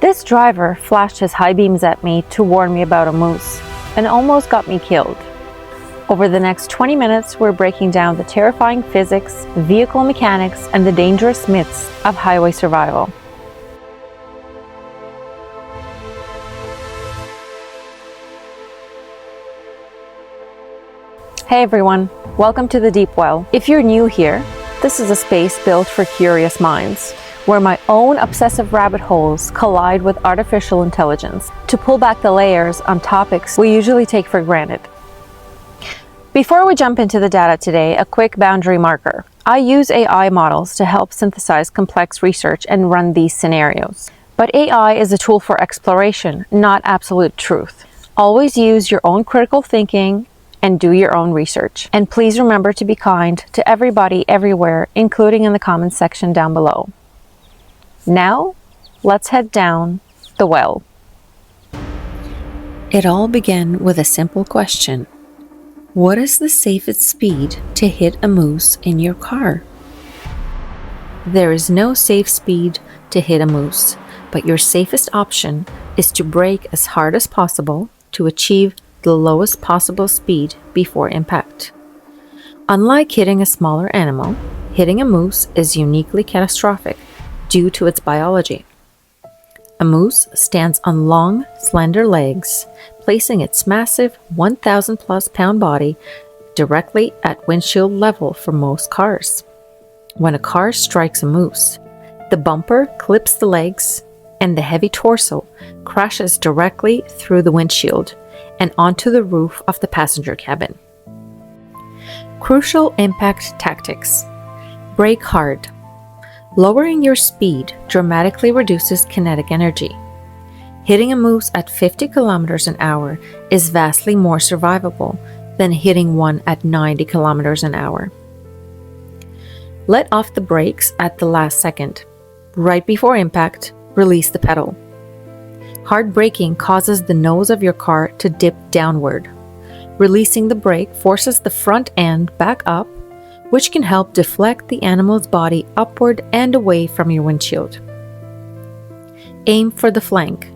This driver flashed his high beams at me to warn me about a moose and almost got me killed. Over the next 20 minutes, we're breaking down the terrifying physics, vehicle mechanics, and the dangerous myths of highway survival. Hey everyone, welcome to The Deep Well. If you're new here, this is a space built for curious minds, where my own obsessive rabbit holes collide with artificial intelligence to pull back the layers on topics we usually take for granted. Before we jump into the data today, a quick boundary marker. I use AI models to help synthesize complex research and run these scenarios. But AI is a tool for exploration, not absolute truth. Always use your own critical thinking and do your own research. And please remember to be kind to everybody everywhere, including in the comments section down below. Now, let's head down the well. It all began with a simple question. What is the safest speed to hit a moose in your car? There is no safe speed to hit a moose, but your safest option is to brake as hard as possible to achieve the lowest possible speed before impact. Unlike hitting a smaller animal, hitting a moose is uniquely catastrophic due to its biology. A moose stands on long, slender legs, placing its massive 1,000+ pound body directly at windshield level for most cars. When a car strikes a moose, the bumper clips the legs and the heavy torso crashes directly through the windshield and onto the roof of the passenger cabin. Crucial impact tactics. Brake hard. Lowering your speed dramatically reduces kinetic energy. Hitting a moose at 50 kilometers an hour is vastly more survivable than hitting one at 90 kilometers an hour. Let off the brakes at the last second. Right before impact, release the pedal. Hard braking causes the nose of your car to dip downward. Releasing the brake forces the front end back up, which can help deflect the animal's body upward and away from your windshield. Aim for the flank.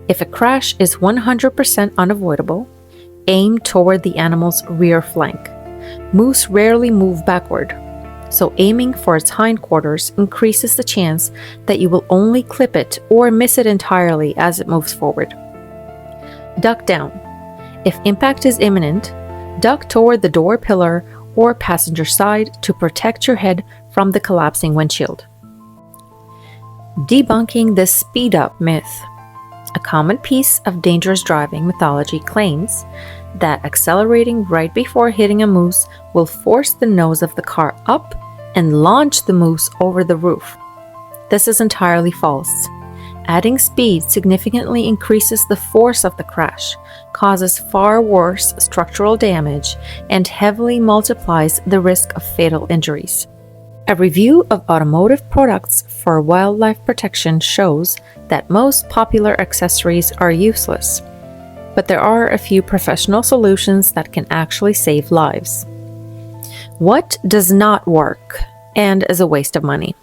If a crash is 100% unavoidable, aim toward the animal's rear flank. Moose rarely move backward, so aiming for its hindquarters increases the chance that you will only clip it or miss it entirely as it moves forward. Duck down. If impact is imminent, duck toward the door pillar or passenger side to protect your head from the collapsing windshield. Debunking the speed up myth. A common piece of dangerous driving mythology claims that accelerating right before hitting a moose will force the nose of the car up and launch the moose over the roof. This is entirely false. Adding speed significantly increases the force of the crash, causes far worse structural damage, and heavily multiplies the risk of fatal injuries. A review of automotive products for wildlife protection shows that most popular accessories are useless, but there are a few professional solutions that can actually save lives. What does not work and is a waste of money?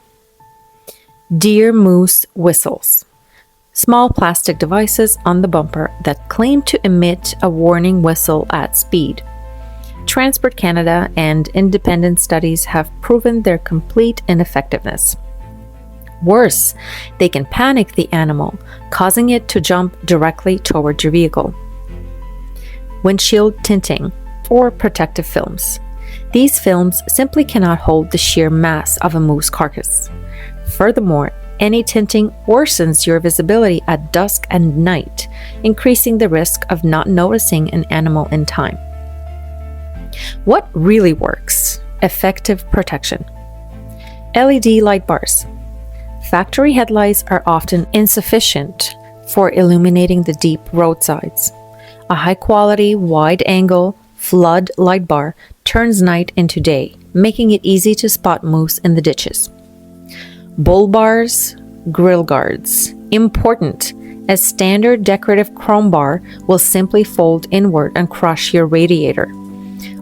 Deer moose whistles. Small plastic devices on the bumper that claim to emit a warning whistle at speed. Transport Canada and independent studies have proven their complete ineffectiveness. Worse, they can panic the animal, causing it to jump directly toward your vehicle. Windshield tinting or protective films. These films simply cannot hold the sheer mass of a moose carcass. Furthermore, any tinting worsens your visibility at dusk and night, increasing the risk of not noticing an animal in time. What really works? Effective protection. LED light bars. Factory headlights are often insufficient for illuminating the deep roadsides. A high-quality, wide-angle flood light bar turns night into day, making it easy to spot moose in the ditches. Bull bars, grill guards. Important. A standard decorative chrome bar will simply fold inward and crush your radiator.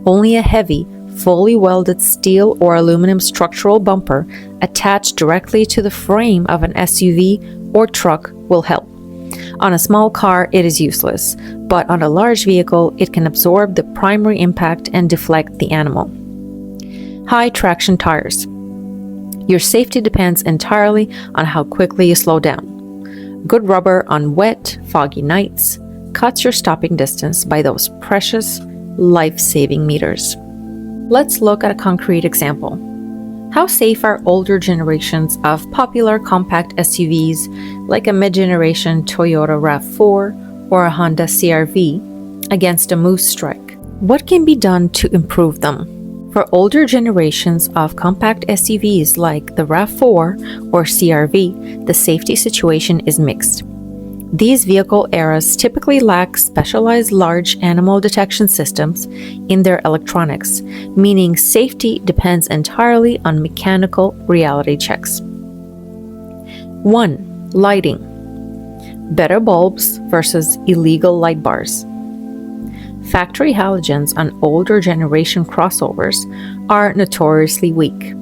Only a heavy, fully welded steel or aluminum structural bumper attached directly to the frame of an SUV or truck will help. On a small car, it is useless, but on a large vehicle, it can absorb the primary impact and deflect the animal. High traction tires. Your safety depends entirely on how quickly you slow down. Good rubber on wet, foggy nights cuts your stopping distance by those precious, life-saving meters. Let's look at a concrete example. How safe are older generations of popular compact SUVs like a mid-generation Toyota RAV4 or a Honda CR-V against a moose strike? What can be done to improve them? For older generations of compact SUVs like the RAV4 or CR-V, the safety situation is mixed. These vehicle eras typically lack specialized large animal detection systems in their electronics, meaning safety depends entirely on mechanical reality checks. 1. Lighting. Better bulbs versus illegal light bars. Factory halogens on older generation crossovers are notoriously weak.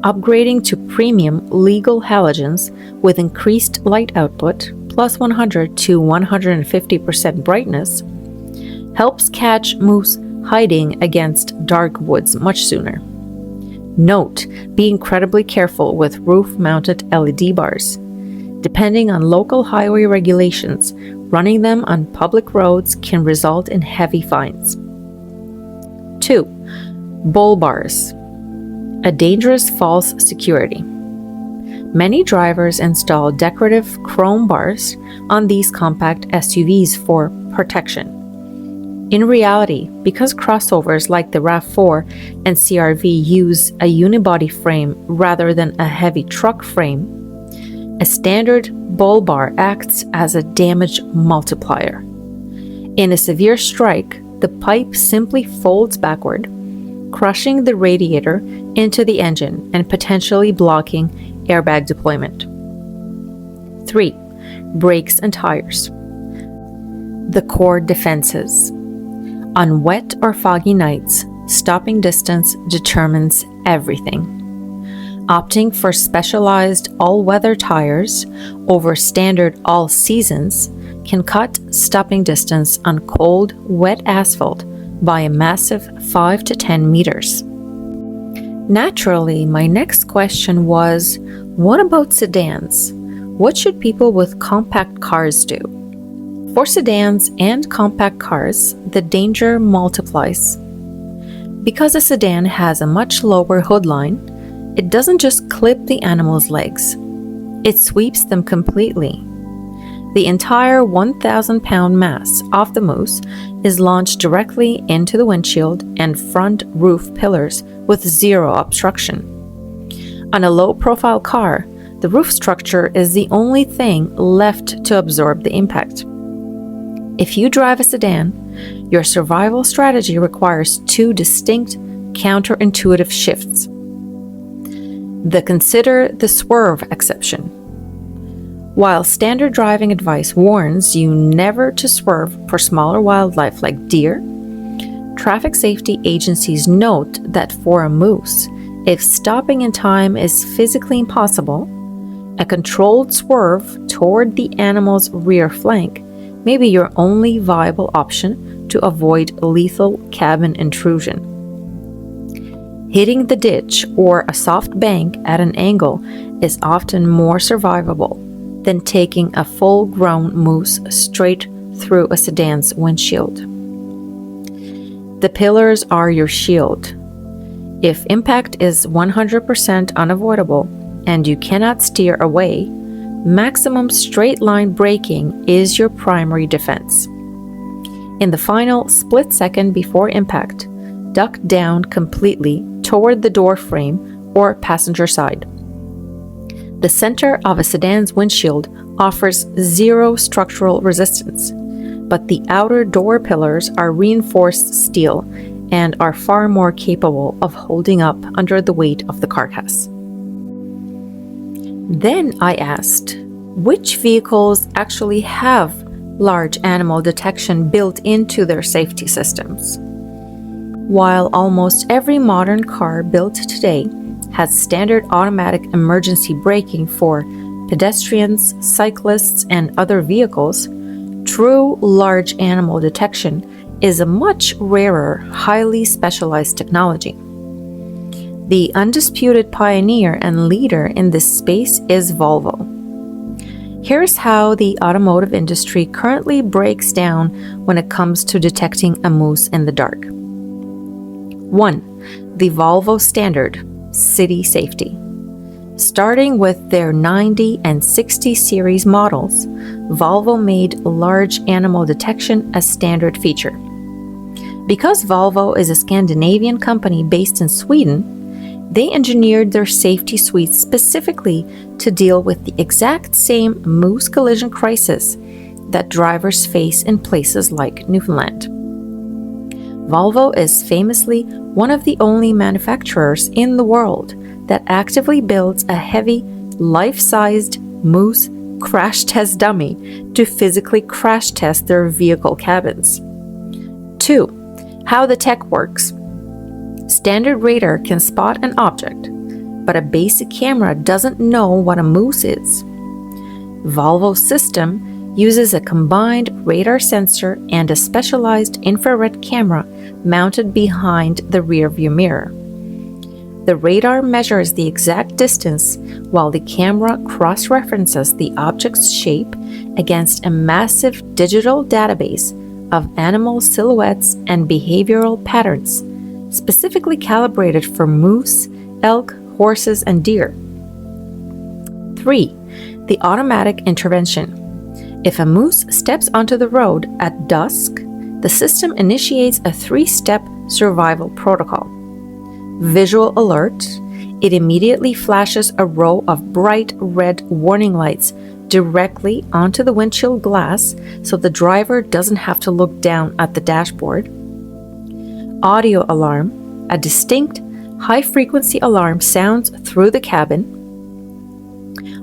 Upgrading to premium legal halogens with increased light output plus 100 to 150% brightness helps catch moose hiding against dark woods much sooner. Note, be incredibly careful with roof-mounted LED bars. Depending on local highway regulations, running them on public roads can result in heavy fines. 2. Bull bars. A dangerous false security. Many drivers install decorative chrome bars on these compact SUVs for protection. In reality, because crossovers like the RAV4 and CR-V use a unibody frame rather than a heavy truck frame, a standard bull bar acts as a damage multiplier. In a severe strike, the pipe simply folds backward, crushing the radiator into the engine and potentially blocking airbag deployment. 3. Brakes and tires. The core defenses. On wet or foggy nights, stopping distance determines everything. Opting for specialized all-weather tires over standard all-seasons can cut stopping distance on cold, wet asphalt by a massive 5 to 10 meters. Naturally, my next question was, what about sedans? What should people with compact cars do? For sedans and compact cars, the danger multiplies. Because a sedan has a much lower hood line, it doesn't just clip the animal's legs, it sweeps them completely. The entire 1,000-pound mass of the moose is launched directly into the windshield and front roof pillars with zero obstruction. On a low-profile car, the roof structure is the only thing left to absorb the impact. If you drive a sedan, your survival strategy requires two distinct counterintuitive shifts. Consider the swerve exception. While standard driving advice warns you never to swerve for smaller wildlife like deer, traffic safety agencies note that for a moose, if stopping in time is physically impossible, a controlled swerve toward the animal's rear flank may be your only viable option to avoid lethal cabin intrusion. Hitting the ditch or a soft bank at an angle is often more survivable than taking a full-grown moose straight through a sedan's windshield. The pillars are your shield. If impact is 100% unavoidable and you cannot steer away, maximum straight-line braking is your primary defense. In the final split second before impact, duck down completely toward the door frame or passenger side. The center of a sedan's windshield offers zero structural resistance, but the outer door pillars are reinforced steel and are far more capable of holding up under the weight of the carcass. Then I asked, which vehicles actually have large animal detection built into their safety systems? While almost every modern car built today has standard automatic emergency braking for pedestrians, cyclists, and other vehicles, true large animal detection is a much rarer, highly specialized technology. The undisputed pioneer and leader in this space is Volvo. Here's how the automotive industry currently breaks down when it comes to detecting a moose in the dark. 1. The Volvo standard, city safety. Starting with their 90 and 60 series models, Volvo made large animal detection a standard feature. Because Volvo is a Scandinavian company based in Sweden, they engineered their safety suite specifically to deal with the exact same moose collision crisis that drivers face in places like Newfoundland. Volvo is famously one of the only manufacturers in the world that actively builds a heavy, life-sized moose crash test dummy to physically crash test their vehicle cabins. 2. How the tech works. Standard radar can spot an object, but a basic camera doesn't know what a moose is. Volvo's system uses a combined radar sensor and a specialized infrared camera mounted behind the rearview mirror. The radar measures the exact distance while the camera cross-references the object's shape against a massive digital database of animal silhouettes and behavioral patterns, specifically calibrated for moose, elk, horses, and deer. 3. The automatic intervention. If a moose steps onto the road at dusk, the system initiates a 3-step survival protocol. Visual alert. It immediately flashes a row of bright red warning lights directly onto the windshield glass so the driver doesn't have to look down at the dashboard. Audio alarm. A distinct, high-frequency alarm sounds through the cabin.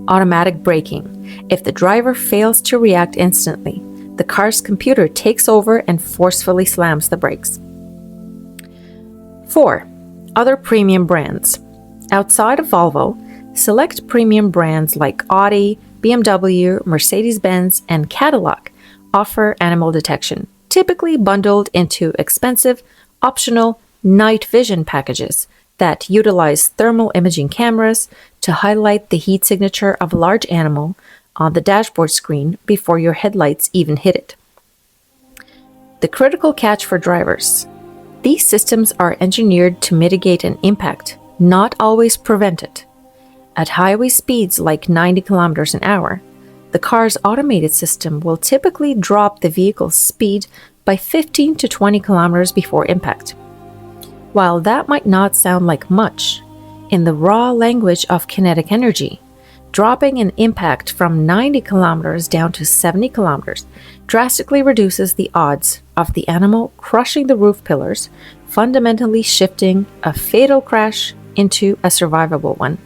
Automatic braking. If the driver fails to react instantly, the car's computer takes over and forcefully slams the brakes. 4. Other premium brands. Outside of Volvo, select premium brands like Audi, BMW, Mercedes-Benz, and Cadillac offer animal detection, typically bundled into expensive, optional night vision packages that utilize thermal imaging cameras to highlight the heat signature of a large animal on the dashboard screen before your headlights even hit it. The critical catch for drivers. These systems are engineered to mitigate an impact, not always prevent it. At highway speeds like 90 kilometers an hour, the car's automated system will typically drop the vehicle's speed by 15 to 20 kilometers before impact. While that might not sound like much, in the raw language of kinetic energy, dropping an impact from 90 kilometers down to 70 kilometers drastically reduces the odds of the animal crushing the roof pillars, fundamentally shifting a fatal crash into a survivable one.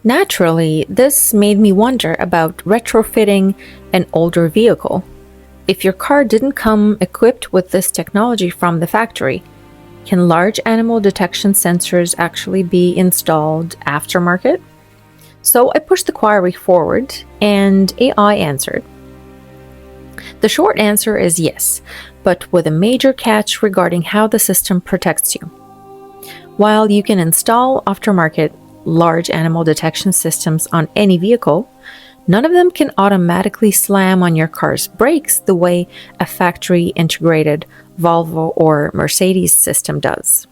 Naturally, this made me wonder about retrofitting an older vehicle. If your car didn't come equipped with this technology from the factory, can large animal detection sensors actually be installed aftermarket? So I pushed the query forward, and AI answered. The short answer is yes, but with a major catch regarding how the system protects you. While you can install aftermarket large animal detection systems on any vehicle, none of them can automatically slam on your car's brakes the way a factory-integrated Volvo or Mercedes system does.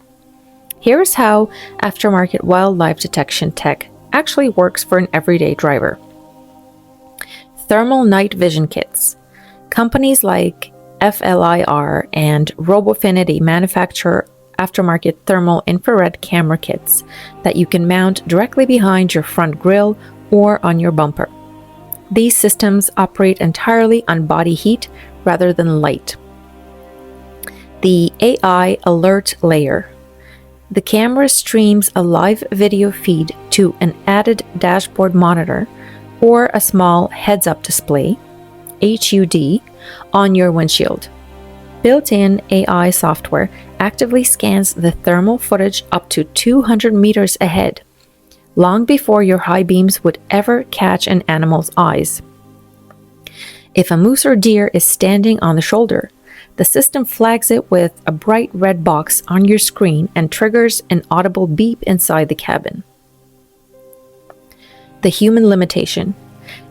Here's how aftermarket wildlife detection tech actually works for an everyday driver. Thermal night vision kits. Companies like FLIR and Robofinity manufacture aftermarket thermal infrared camera kits that you can mount directly behind your front grille or on your bumper. These systems operate entirely on body heat rather than light. The AI alert layer. The camera streams a live video feed to an added dashboard monitor or a small heads-up display, HUD, on your windshield. Built-in AI software actively scans the thermal footage up to 200 meters ahead, long before your high beams would ever catch an animal's eyes. If a moose or deer is standing on the shoulder, the system flags it with a bright red box on your screen and triggers an audible beep inside the cabin. The human limitation.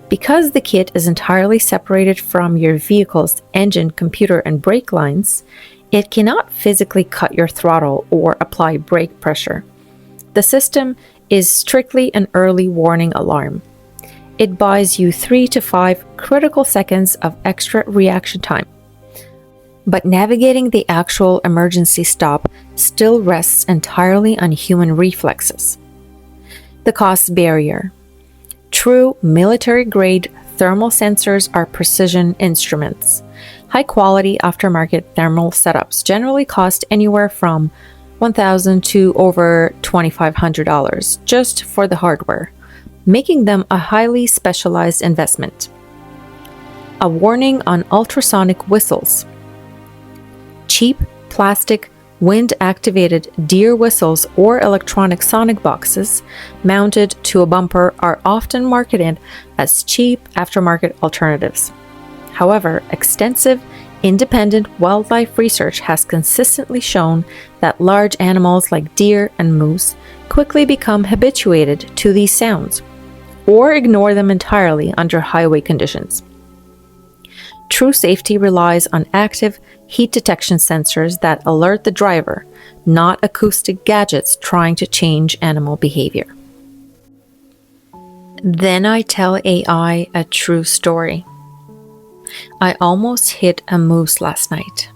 Because the kit is entirely separated from your vehicle's engine, computer, and brake lines, it cannot physically cut your throttle or apply brake pressure. The system is strictly an early warning alarm. It buys you 3 to 5 critical seconds of extra reaction time. But navigating the actual emergency stop still rests entirely on human reflexes. The cost barrier. True military-grade thermal sensors are precision instruments. High-quality aftermarket thermal setups generally cost anywhere from $1,000 to over $2,500 just for the hardware, making them a highly specialized investment. A warning on ultrasonic whistles. Cheap plastic wind-activated deer whistles or electronic sonic boxes mounted to a bumper are often marketed as cheap aftermarket alternatives. However, extensive independent wildlife research has consistently shown that large animals like deer and moose quickly become habituated to these sounds or ignore them entirely under highway conditions. True safety relies on active heat detection sensors that alert the driver, not acoustic gadgets trying to change animal behavior. Then I tell AI a true story. I almost hit a moose last night.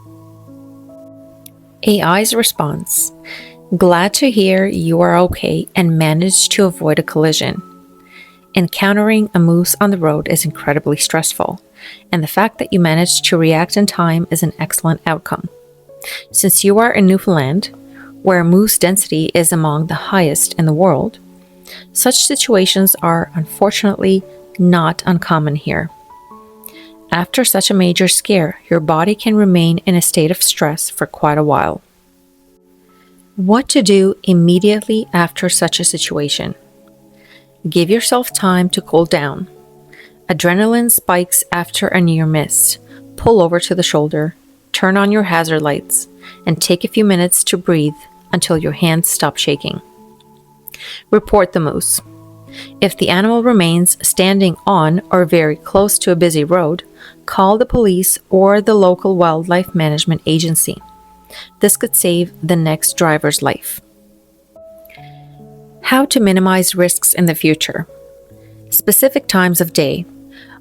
AI's response: glad to hear you are okay and managed to avoid a collision. Encountering a moose on the road is incredibly stressful, and the fact that you managed to react in time is an excellent outcome. Since you are in Newfoundland, where moose density is among the highest in the world, such situations are unfortunately not uncommon here. After such a major scare, your body can remain in a state of stress for quite a while. What to do immediately after such a situation? Give yourself time to cool down. Adrenaline spikes after a near miss. Pull over to the shoulder, turn on your hazard lights, and take a few minutes to breathe until your hands stop shaking. Report the moose. If the animal remains standing on or very close to a busy road, call the police or the local wildlife management agency. This could save the next driver's life. How to minimize risks in the future. Specific times of day.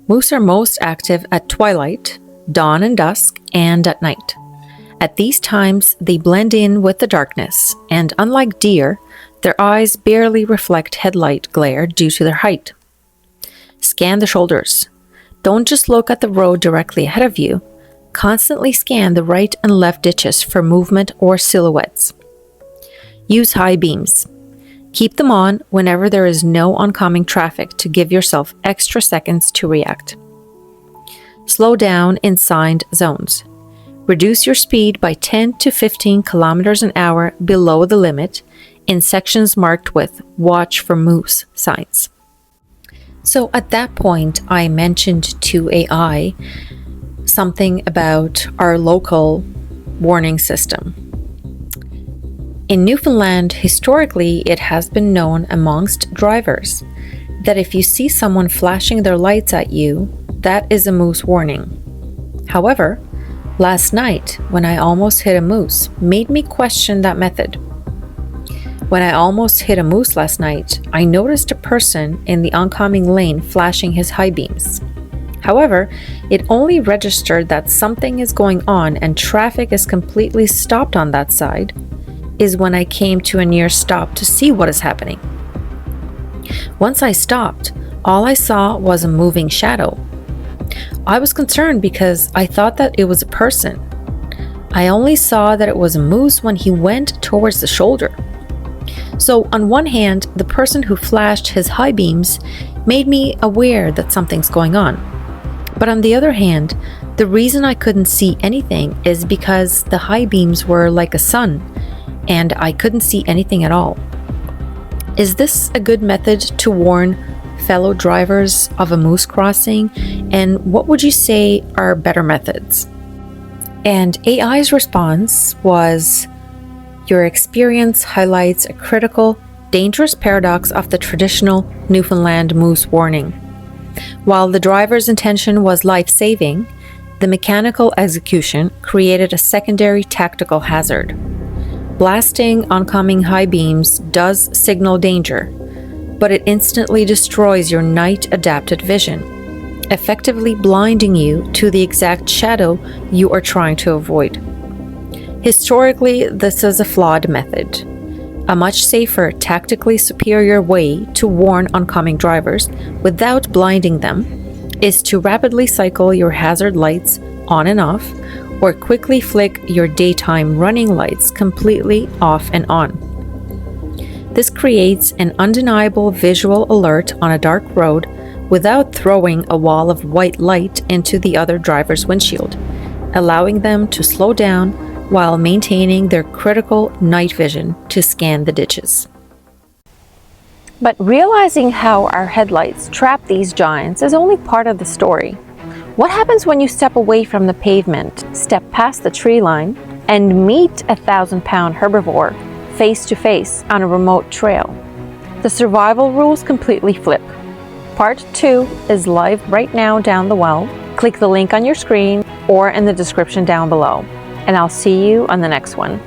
Moose are most active at twilight, dawn and dusk, and at night. At these times, they blend in with the darkness, and unlike deer, their eyes barely reflect headlight glare due to their height. Scan the shoulders. Don't just look at the road directly ahead of you. Constantly scan the right and left ditches for movement or silhouettes. Use high beams. Keep them on whenever there is no oncoming traffic to give yourself extra seconds to react. Slow down in signed zones. Reduce your speed by 10 to 15 kilometers an hour below the limit in sections marked with "Watch for Moose" signs. So at that point, I mentioned to AI something about our local warning system. In Newfoundland, historically, it has been known amongst drivers that if you see someone flashing their lights at you, that is a moose warning. However, last night, when I almost hit a moose, made me question that method. When I almost hit a moose last night, I noticed a person in the oncoming lane flashing his high beams. However, it only registered that something is going on and traffic is completely stopped on that side is when I came to a near stop to see what is happening. Once I stopped, all I saw was a moving shadow. I was concerned because I thought that it was a person. I only saw that it was a moose when he went towards the shoulder. So on one hand, the person who flashed his high beams made me aware that something's going on. But on the other hand, the reason I couldn't see anything is because the high beams were like a sun, and I couldn't see anything at all. Is this a good method to warn fellow drivers of a moose crossing? And what would you say are better methods? And AI's response was, your experience highlights a critical, dangerous paradox of the traditional Newfoundland moose warning. While the driver's intention was life-saving, the mechanical execution created a secondary tactical hazard. Blasting oncoming high beams does signal danger, but it instantly destroys your night-adapted vision, effectively blinding you to the exact shadow you are trying to avoid. Historically, this is a flawed method. A much safer, tactically superior way to warn oncoming drivers without blinding them is to rapidly cycle your hazard lights on and off, or quickly flick your daytime running lights completely off and on. This creates an undeniable visual alert on a dark road without throwing a wall of white light into the other driver's windshield, allowing them to slow down while maintaining their critical night vision to scan the ditches. But realizing how our headlights trap these giants is only part of the story. What happens when you step away from the pavement, step past the tree line, and meet a 1,000-pound herbivore face to face on a remote trail? The survival rules completely flip. Part 2 is live right now down the well. Click the link on your screen or in the description down below. And I'll see you on the next one.